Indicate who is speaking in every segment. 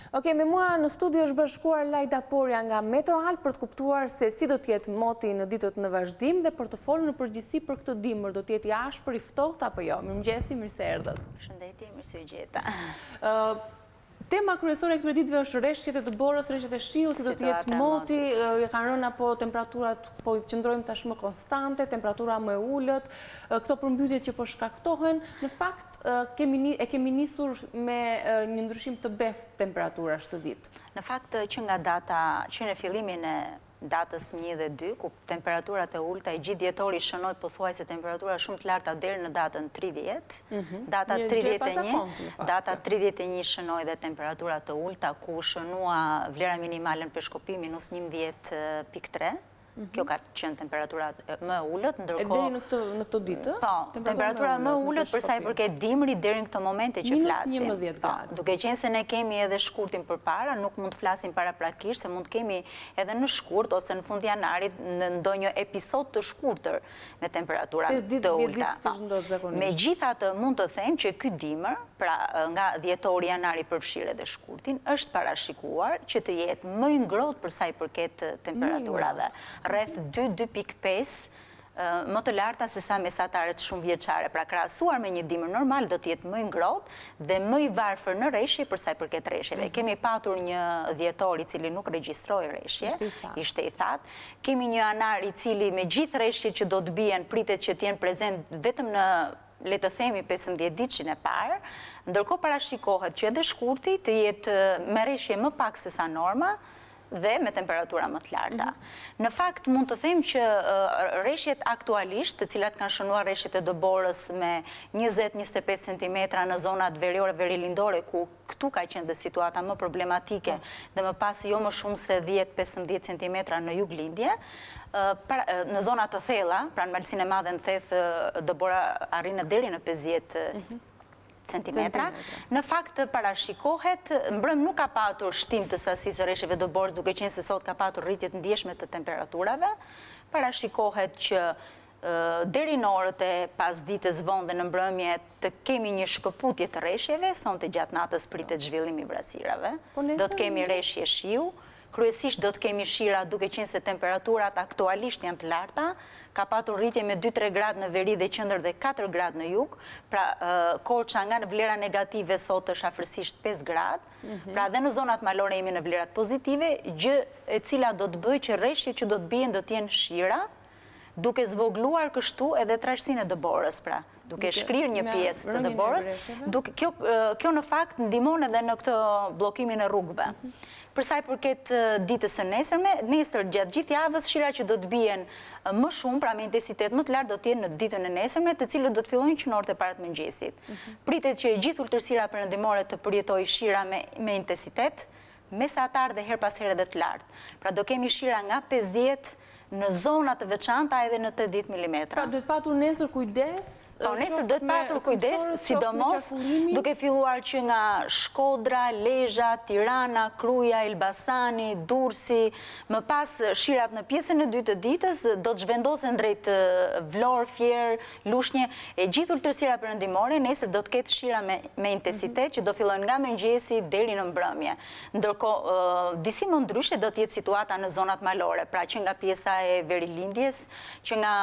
Speaker 1: Okej, me mua në studio është bashkuar Lajda Porja nga Meteoal për të kuptuar se si do t'jetë moti në ditët në vazhdim dhe për të folur në përgjithësi për këtë dimër, do t'jetë i ashpër, i ftohtë apo jo? Mirëmëngjesi, mirë se erdhët.
Speaker 2: Përshëndetje, mirë se u gjeta.
Speaker 1: Tema kryesore e këtyre ditëve është rreshtet e dëborës, rreshtet e shiut, si do të jetë moti, kanë rënë apo temperaturat po i qëndrojmë tashmë konstante, temperatura më e ulët, këto përmbytjet që po shkaktohen, në fakt e kemi nisur me një ndryshim të beftë temperaturash të vit.
Speaker 2: Në fakt që nga data, që në fillimin e datës 1 dhe 2, ku temperaturat e ulta i gjithë dhjetori shënoi pothuajse temperatura shumë të larta deri në datën 30, data 31 shënoi dhe temperatura të ulta ku shënua vlera minimale në peshkopi -11.3. Kjo ka qenë temperaturat më ullët, ndërkohë...
Speaker 1: E deri në këtë ditë?
Speaker 2: Po, temperatura më ullët përsa i përket dimrit deri në këtë momente që flasim. Duke qenë se ne kemi edhe shkurtin për para, nuk mund të flasim paraprakisht, se mund të kemi edhe në shkurt ose në fund janarit në ndonjë episod të shkurtër me temperatura të ullta. Megjithatë mund të them që ky dimër, pra nga dhjetori, janari, përfshirë dhe shkurtin, është parashikuar që të jetë më i ngrohtë përsa i përket temperaturave. Rreth 2.5 më të larta se sa mesataret shumë vjeçare. Pra krahasuar me një dimër normal do të jetë më i ngrohtë dhe më i varfër në rreshje përsa i përket rreshjeve. Kemi patur një dhjetor i cili nuk regjistroi rreshje, ishte i thatë. Kemi një janar i cili me gjithë rreshjet që do të bien pritet që të jenë prezent vetëm në, le të themi, 15 ditëshin e parë, ndërkohë parashikohet që edhe shkurti të jetë me rreshje më pak se sa norma, dhe me temperatura më të larta. Në fakt, mund të them që rreshjet aktualisht, të cilat kanë shënuar rreshjet e dëborës me 20-25 cm në zonat veriore, verilindore, ku këtu ka qenë dhe situata më problematike dhe më pas jo më shumë se 10-15 cm në juglindje, në zonat të thella, pra në Malsinë e Madhe në thethë dëbora arrinë deri në 50 centimetra. Në fakt parashikohet, mbrëm nuk ka patur shtim të sasisë rreshjeve dëborës, duke qenë se sot ka patur rritjet ndjeshme të temperaturave. Parashikohet që deri në orët e pas ditës vonë dhe në mbrëmje të kemi një shkëputje të rreshjeve, sonte gjatë natës pritet zhvillimi i vrasirave. Do të kemi rreshje shiu. Kryesisht do të kemi shira duke qenë se temperaturat aktualisht janë të larta, ka patur rritje me 2-3 gradë në veri dhe qendër dhe 4 gradë në jug, pra Korça nga në vlera negative sot është afërsisht 5 gradë, pra dhe në zonat malore jemi në vlerat pozitive, gjë e cila do të bëjë që rreshjet që do të bien do të jenë shira, duke zvogluar kështu edhe trashësinë e dëborës, pra duke shkrirë një pjesë të dëborës, kjo në fakt ndihmon edhe në këtë bllokimin e rrugëve. Përsa i përket ditës së nesërme, nesër gjatë gjithë javës shira që do të bien më shumë, pra me intensitet më të lartë do të jenë në ditën e nesërme, të cilët do të fillojnë që në orët e para të mëngjesit. Pritet që gjithë ulëtërsira perëndimore të përjetojë shira me intensitet mesatar dhe her pas here dhe të lartë. Pra do kemi shira nga 50 në zonat të veçanta edhe në 80 mm.
Speaker 1: Pra duhet patur nesër kujdes?
Speaker 2: Po, nesër duhet patur kujdes, sidomos duke filluar që nga Shkodra, Lezhë, Tirana, Kruja, Elbasani, Durrësi, më pas shirat në pjesën e dytë të ditës do të zhvendosen drejt Vlorë, Fier, Lushnjë, e gjithë ulëtërsira perëndimore, nesër do të ketë shira me intensitet që do fillojnë nga mëngjesi deri në mbrëmje. Ndërkohë, disi më ndryshe do të jetë situata në zonat malore, pra që nga pjesa e verilindjes, që nga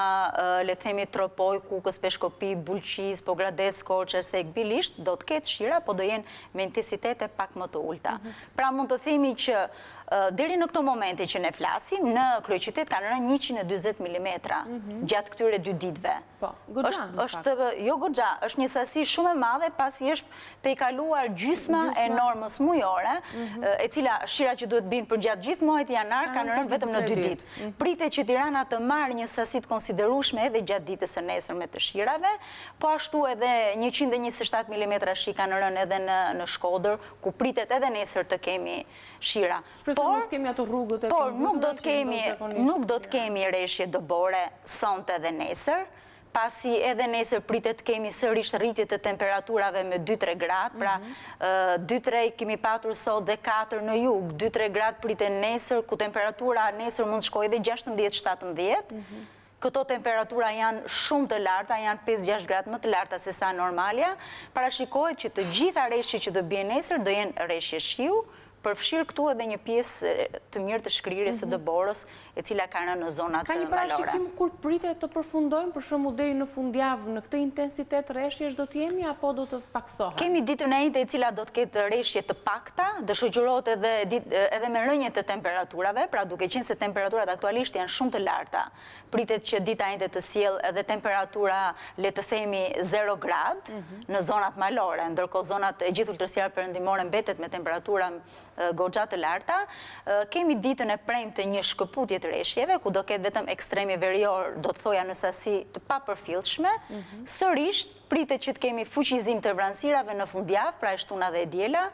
Speaker 2: le të themi Tropoj, Kukës, Peshkopi, Bulqiz, Pogradec, Korçë, Sek, Bilisht, do të ketë shira, po do jenë me intensitete pak më të ulta. Pra mund të themi që deri në këto momente që ne flasim, në kryeqytet kanë rënë 120 mm gjatë këtyre 2 ditëve.
Speaker 1: Po, goxha.
Speaker 2: Jo goxha, është një sasi shumë e madhe pasi është të i kaluar gjysma e normës mujore, e cila shira që duhet binë për gjatë gjithë muajit janar kanë rënë vetëm në 2 ditë. Pritet që Tirana të marrë një sasi të konsiderueshme edhe gjatë ditës së nesërme të shirave, po ashtu edhe 127 mm shi kanë rënë edhe në Shkodër, ku pritet edhe nesër të kemi shira.
Speaker 1: Por
Speaker 2: nuk do të kemi rreshje dëbore sonte dhe nesër, pasi edhe nesër pritet kemi sërish rritje të temperaturave me 2-3 gradë, pra 2-3 kemi patur sot dhe 4 në jug, 2-3 gradë pritet nesër, ku temperatura nesër mund shkojë dhe 16-17, këto temperatura janë shumë të larta, janë 5-6 gradë më të larta se sa normalja, parashikohet që të gjitha rreshjet që do bien nesër do jenë rreshje shiu, përfshirë këtu edhe një pjesë të mirë të shkrirjes së Dëborës, e cila ka rënë në zonat malore.
Speaker 1: Ka një parashikim kur pritet të përfundojmë, për shembull deri në fundjavë, në këtë intensitet rreshjesh do të jemi apo do të paksohen?
Speaker 2: Kemi ditën e njëjtë e cila do të ketë rreshje të pakta, do shoqërohet edhe me rënje të temperaturave, pra duke qenë se temperaturat aktualisht janë shumë të larta. Pritet që dita e njëjtë të sjellë edhe temperatura, le të themi 0 grad në zonat malore, ndërkohë zonat e gjithë ultësira perëndimore mbetet me temperatura goxha të larta. Kemi ditën e premte një shkëputje të rreshjeve, ku do ketë vetëm ekstremi verior, do të thoja në sasi të papërfillshme. Sërish pritet që të kemi fuqizim të vranësirave në fundjavë, pra e shtuna dhe e diela,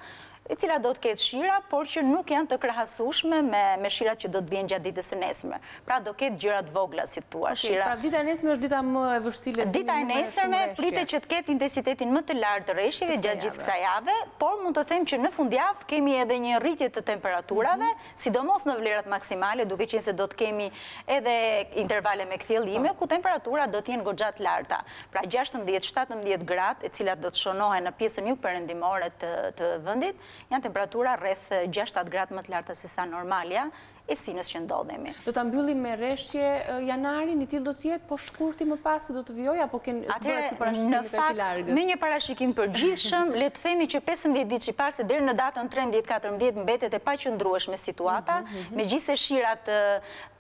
Speaker 2: e cila do të ketë shira, por që nuk janë të krahasueshme me shirat që do të bien gjatë ditës së nesërme. Pra do ketë gjërat vogla, si thua, shira.
Speaker 1: Pra dita e nesërme është dita më e vështirë.
Speaker 2: Dita e nesërme pritet që të ketë intensitetin më të lartë të rreshjeve gjatë gjithë kësaj jave, por mund të them që në fundjavë kemi edhe një rritje të temperaturave, sidomos në vlerat maksimale, duke qenë se do të kemi edhe intervale me kthjellime, ku temperaturat do të jenë goxha të larta. Pra 16-17 gradë, e cilat do të shonohen në pjesën jugperëndimore të vendit, janë temperatura rreth 6-7 gradë më të larta se sa normalja e sinës që ndodhemi.
Speaker 1: Do ta mbyllim me rreshje janarin, i tillë do të jetë, po shkurti më pas do të vijojë apo bëhet këtë parashikim të largët?
Speaker 2: Me një parashikim përgjithshëm, le të themi që 15 ditë që parë se deri në datën 13-14 mbetet e paqëndrueshme situata, megjithëse shirat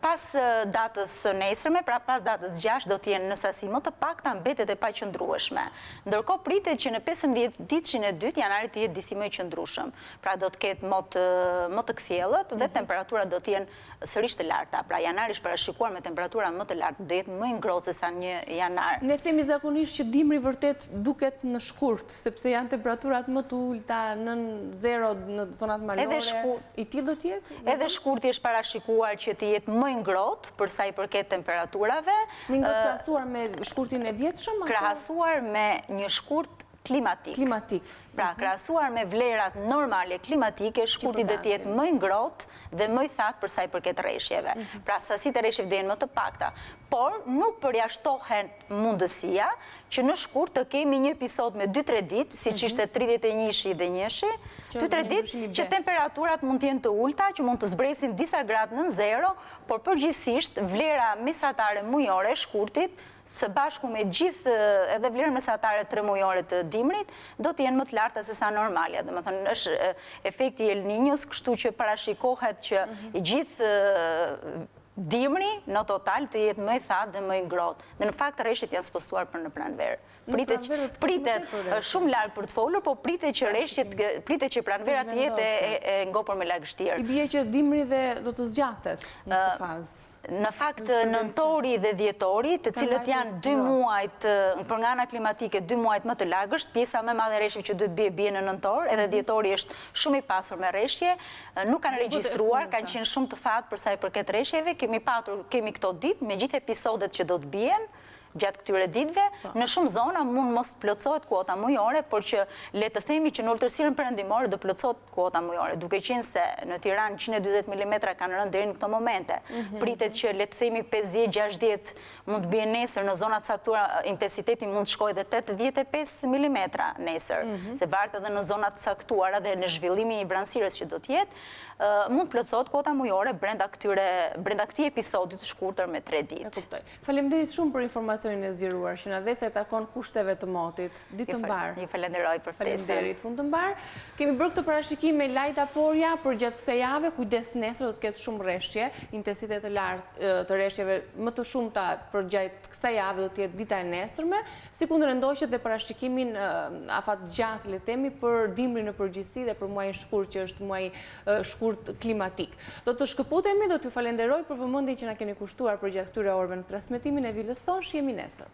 Speaker 2: pas datës së nesërme, pra pas datës 6 do të jenë në sasi më të pakta, mbetet e paqëndrueshme. Ndërkohë pritet që në 15 ditëshin e dytë janari të jetë disi më i qëndrueshëm. Pra do të ketë më të kthjellët dhe temperaturat do të jenë sërish të larta. Pra janari është parashikuar me temperatura më të lartë, do jetë më i ngrohtë se sa një janar.
Speaker 1: Ne themi zakonisht që dimri vërtet duket në shkurt, sepse janë temperaturat më të ulta nën 0 në zonat malore. I tillë do të jetë?
Speaker 2: Edhe shkurti është parashikuar që të jetë më i ngrohtë për sa i përket temperaturave.
Speaker 1: Më ngrohtë krahasuar me shkurtin e vjetshëm?
Speaker 2: Krahasuar me një shkurt klimatik. Pra, krahasuar me vlerat normale klimatike, shkurti do të jetë më i ngrohtë dhe më i thatë për sa i përket rreshjeve. Pra, sasitë e rreshjeve do jenë më të pakta. Por, nuk përjashtohen mundësia që në shkurt të kemi një episod me 2-3 ditë, siç ishte 31-shi dhe 1-shi, 2-3 ditë që temperaturat mund të jenë të ulta, që mund të zbresin disa gradë nën zero, por përgjithsisht vlera mesatare mujore e shkurtit së bashku me gjithë edhe vlerën mesatare 3 mujore të dimrit, do të jenë më të larta se sa normalja. Dhe më thënë, është efekti El Niños, kështu që parashikohet që gjithë dimri në total të jetë më i thatë dhe më i ngrohtë. Dhe në fakt rreshtet janë spostuar për në pranverë. Pritet shumë larg për të folur, po pritet që pranvera të jetë e ngopur me lagështirë.
Speaker 1: I bie që dimri dhe do të zgjatet në këtë fazë.
Speaker 2: Në fakt, nëntori dhe dhjetori, të cilët janë 2 muajt, për nga ana klimatike, 2 muajt më të lagësht, pjesa më madhe rreshjeve që duhet bie në nëntor, edhe dhjetori është shumë i pasur me rreshje, nuk kanë regjistruar, kanë qenë shumë të thatë për sa i përket rreshjeve, kemi këto ditë me gjithë episodet që do të bien gjatë këtyre ditëve, në shumë zona mund mos plotësohet kuota mujore, por që le të themi që në ultësirën perëndimore do plotësohet kuota mujore, duke qenë se në Tiranë 140 mm kanë rënë deri në këto momente. Pritet që le të themi 50-60 mund të bien nesër, në zonat caktuara intensiteti mund të shkojë edhe 85 mm nesër, se varet edhe në zonat caktuara dhe në zhvillimin i vranësirës që do të jetë, mund plotësohet kuota mujore brenda këtij episodi të shkurtër me 3 ditë.
Speaker 1: Faleminderit shumë për informacionin e zgjeruar që na dhe se takon kushteve të motit. Ditë të mbar.
Speaker 2: Ju falenderoj për ftesën.
Speaker 1: Faleminderit, fund të mbar. Kemi bërë këtë parashikim me lajta porja për gjatë kësaj jave, kujdes nesër do të ketë shumë rreshje, intensitet të lartë të rreshjeve më të shumta për gjatë kësaj jave do të jetë dita e nesërme, sikundërndoqet dhe parashikimin afatgjatë le të themi për dimrin në përgjithësi dhe për muajin shkurt që është muaj shkurt klimatik. Do të shkëputemi, do t'ju falenderoj për vëmendjen që na keni kushtuar për gjatë këtyre orëve në transmetimin e Vilës tonë, shihemi nesër.